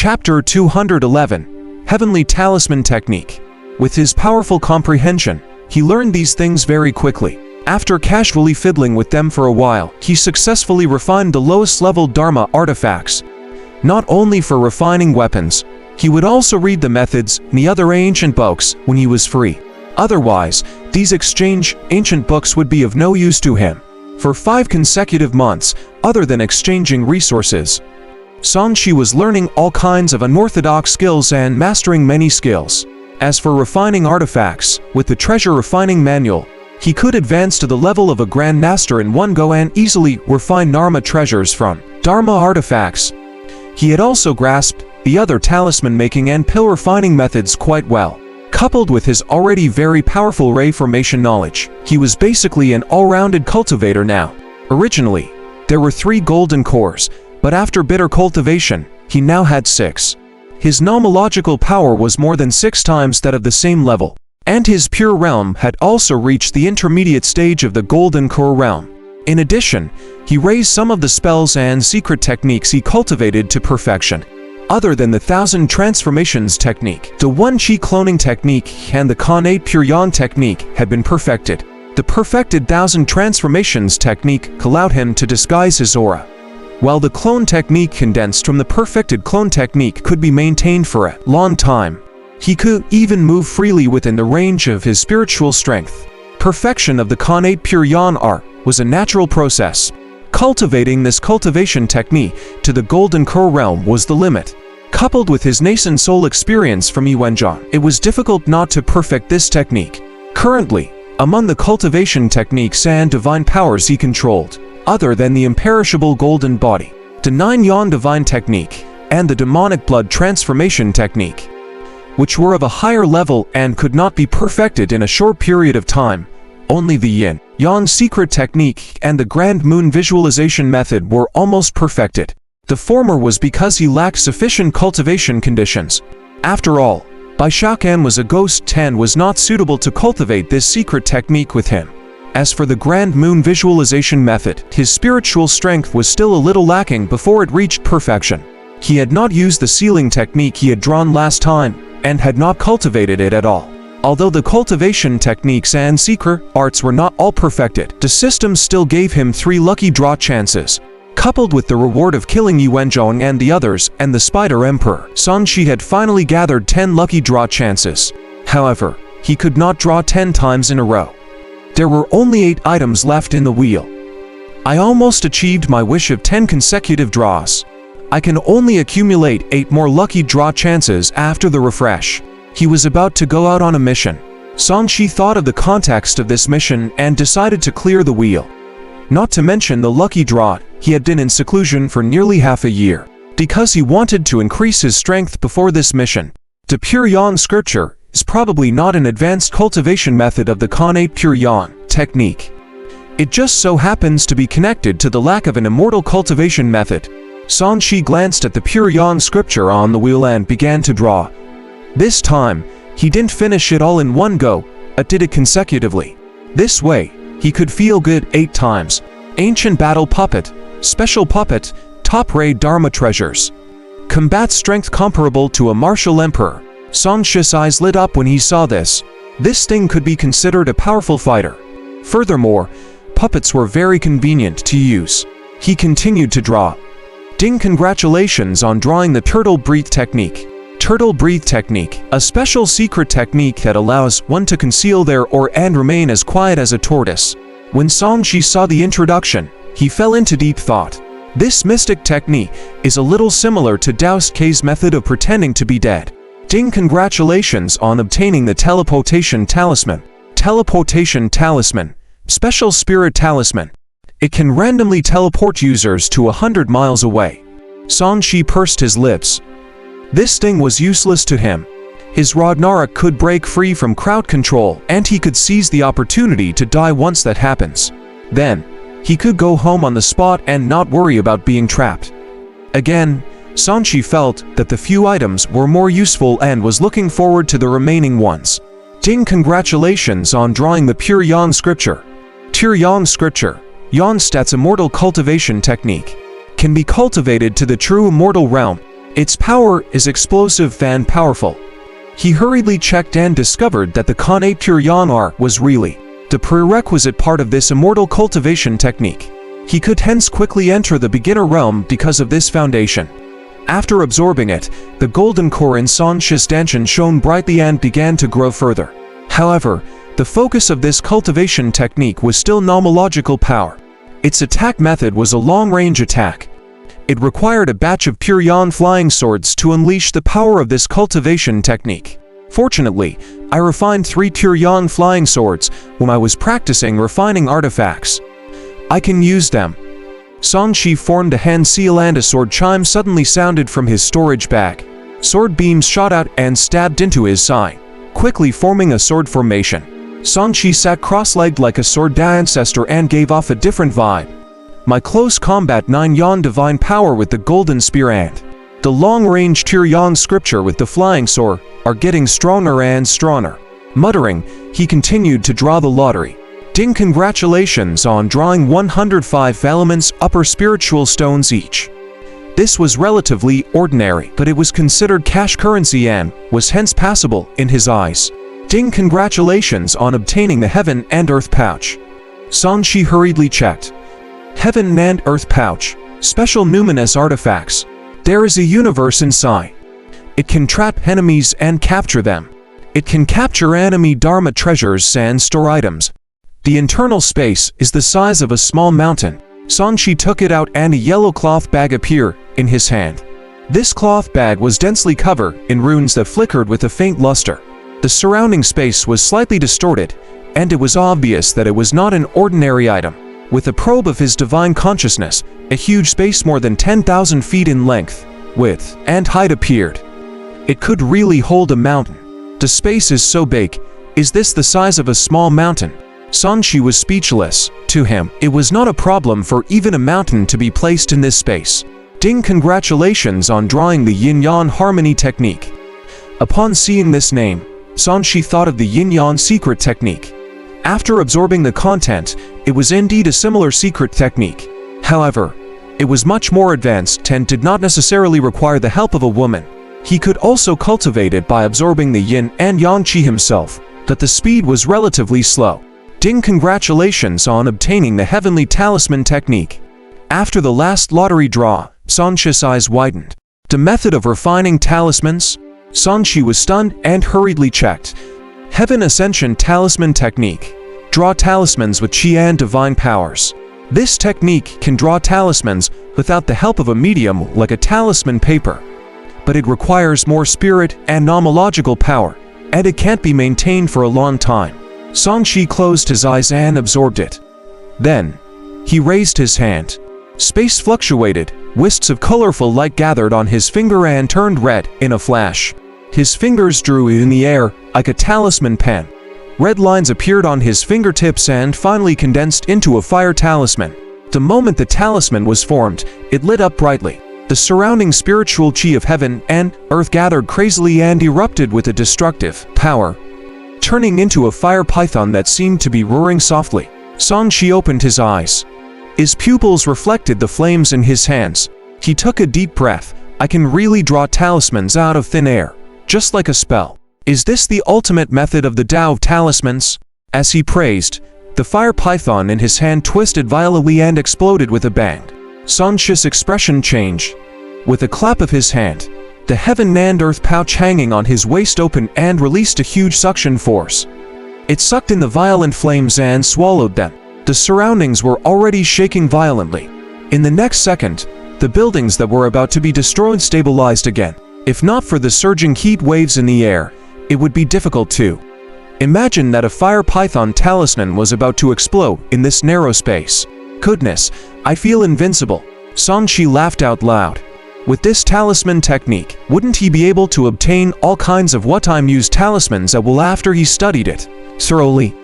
Chapter 211, Heavenly Talisman Technique. With his powerful comprehension, he learned these things very quickly. After casually fiddling with them for a while, he successfully refined the lowest level Dharma artifacts. Not only for refining weapons, he would also read the methods in the other ancient books when he was free. Otherwise, these ancient books would be of no use to him. For 5 consecutive months, other than exchanging resources, Sanshi was learning all kinds of unorthodox skills and mastering many skills. As for refining artifacts, with the treasure refining manual, he could advance to the level of a Grand Master in one go and easily refine Dharma treasures from Dharma artifacts. He had also grasped the other talisman making and pill refining methods quite well. Coupled with his already very powerful ray formation knowledge, he was basically an all-rounded cultivator now. Originally, there were 3 golden cores, but after bitter cultivation, he now had 6. His nomological power was more than 6 times that of the same level, and his pure realm had also reached the intermediate stage of the golden core realm. In addition, he raised some of the spells and secret techniques he cultivated to perfection. Other than the 1000 transformations technique, the 1 chi cloning technique and the Khanate pure yang technique had been perfected. The perfected 1000 transformations technique allowed him to disguise his aura, while the clone technique condensed from the perfected clone technique could be maintained for a long time. He could even move freely within the range of his spiritual strength. Perfection of the Khanate pure yang art was a natural process. Cultivating this cultivation technique to the golden core realm was the limit. Coupled with his nascent soul experience from Yuanzhang, it was difficult not to perfect this technique. Currently, among the cultivation techniques and divine powers he controlled, other than the imperishable golden body, the 9 Yan divine technique, and the demonic blood transformation technique, which were of a higher level and could not be perfected in a short period of time, only the Yin Yang secret technique and the Grand Moon visualization method were almost perfected. The former was because he lacked sufficient cultivation conditions. After all, Bai Shaokan was a ghost and was not suitable to cultivate this secret technique with him. As for the Grand Moon visualization method, his spiritual strength was still a little lacking before it reached perfection. He had not used the sealing technique he had drawn last time, and had not cultivated it at all. Although the cultivation techniques and secret arts were not all perfected, the system still gave him 3 lucky draw chances. Coupled with the reward of killing Yuanzhang and the others and the Spider Emperor, Sanshi had finally gathered 10 lucky draw chances. However, he could not draw 10 times in a row. There were only 8 items left in the wheel. I almost achieved my wish of 10 consecutive draws. I can only accumulate 8 more lucky draw chances after the refresh. He was about to go out on a mission. Sanshi thought of the context of this mission and decided to clear the wheel. Not to mention the lucky draw, he had been in seclusion for nearly half a year, because he wanted to increase his strength before this mission. The Pure Yang scripture is probably not an advanced cultivation method of the Khanate pure yang technique. It just so happens to be connected to the lack of an immortal cultivation method. Sanshi glanced at the Pure Yang scripture on the wheel and began to draw. This time, he didn't finish it all in one go, but did it consecutively. This way, he could feel good 8 times. Ancient battle puppet, special puppet, top-ray Dharma treasures. Combat strength comparable to a martial emperor. Sangshi's eyes lit up when he saw this. This thing could be considered a powerful fighter. Furthermore, puppets were very convenient to use. He continued to draw. Ding, congratulations on drawing the turtle breathe technique. Turtle breathe technique, a special secret technique that allows one to conceal their aura and remain as quiet as a tortoise. When Sanshi saw the introduction, he fell into deep thought. This mystic technique is a little similar to Daoist K's method of pretending to be dead. Ding, congratulations on obtaining the teleportation talisman. Teleportation talisman, special spirit talisman. It can randomly teleport users to 100 miles away. Sanshi pursed his lips. This thing was useless to him. His Ragnarok could break free from crowd control, and he could seize the opportunity to die once that happens. Then, he could go home on the spot and not worry about being trapped. Again, Sanshi felt that the few items were more useful and was looking forward to the remaining ones. Ding, congratulations on drawing the Pure Yang scripture. Pure Yang scripture, Yang stats immortal cultivation technique. Can be cultivated to the true immortal realm. Its power is explosive and powerful. He hurriedly checked and discovered that the Khanate Pure Yang R was really the prerequisite part of this immortal cultivation technique. He could hence quickly enter the beginner realm because of this foundation. After absorbing it, the golden core in San Shi's Danshan shone brightly and began to grow further. However, the focus of this cultivation technique was still nomological power. Its attack method was a long-range attack. It required a batch of pure Yang flying swords to unleash the power of this cultivation technique. Fortunately, I refined 3 pure Yang flying swords when I was practicing refining artifacts. I can use them. San Shi formed a hand seal and a sword chime suddenly sounded from his storage bag. Sword beams shot out and stabbed into his side, quickly forming a sword formation. San Shi sat cross-legged like a sword ancestor and gave off a different vibe. My close combat 9 Yang divine power with the golden spear and the long-range pure Yang scripture with the flying sword are getting stronger and stronger. Muttering, he continued to draw the lottery. Ding, congratulations on drawing 105 elements upper spiritual stones each. This was relatively ordinary, but it was considered cash currency and was hence passable in his eyes. Ding, congratulations on obtaining the Heaven and Earth pouch. San Shi hurriedly checked. Heaven and Earth pouch, special numinous artifacts. There is a universe inside. It can trap enemies and capture them. It can capture enemy dharma treasures and store items. The internal space is the size of a small mountain. San Shi took it out and a yellow cloth bag appeared in his hand. This cloth bag was densely covered in runes that flickered with a faint luster. The surrounding space was slightly distorted, and it was obvious that it was not an ordinary item. With a probe of his divine consciousness, a huge space more than 10,000 feet in length, width, and height appeared. It could really hold a mountain. The space is so big. Is this the size of a small mountain? San Shi was speechless. To him, it was not a problem for even a mountain to be placed in this space. Ding, congratulations on drawing the yin-yang harmony technique. Upon seeing this name, San Shi thought of the yin-yang secret technique. After absorbing the content, it was indeed a similar secret technique. However, it was much more advanced and did not necessarily require the help of a woman. He could also cultivate it by absorbing the yin and yang qi himself, but the speed was relatively slow. Ding, congratulations on obtaining the Heavenly Talisman technique. After the last lottery draw, San Shi's eyes widened. The method of refining talismans? San Shi was stunned and hurriedly checked. Heaven Ascension Talisman Technique. Draw talismans with Qi and divine powers. This technique can draw talismans without the help of a medium like a talisman paper. But it requires more spirit and nomological power, and it can't be maintained for a long time. San Shi closed his eyes and absorbed it. Then, he raised his hand. Space fluctuated, wisps of colorful light gathered on his finger and turned red in a flash. His fingers drew in the air like a talisman pen. Red lines appeared on his fingertips and finally condensed into a fire talisman. The moment the talisman was formed, it lit up brightly. The surrounding spiritual qi of heaven and earth gathered crazily and erupted with a destructive power, turning into a fire python that seemed to be roaring softly. San Shi opened his eyes. His pupils reflected the flames in his hands. He took a deep breath. I can really draw talismans out of thin air, just like a spell. Is this the ultimate method of the Tao of talismans? As he praised, the fire python in his hand twisted violently and exploded with a bang. San Shi's expression changed. With a clap of his hand, the heaven and earth pouch hanging on his waist opened and released a huge suction force. It sucked in the violent flames and swallowed them. The surroundings were already shaking violently. In the next second, the buildings that were about to be destroyed stabilized again. If not for the surging heat waves in the air, it would be difficult to imagine that a fire python talisman was about to explode in this narrow space. Goodness, I feel invincible. San Shi laughed out loud. With this talisman technique, wouldn't he be able to obtain all kinds of what-time-used talismans that will after he studied it thoroughly?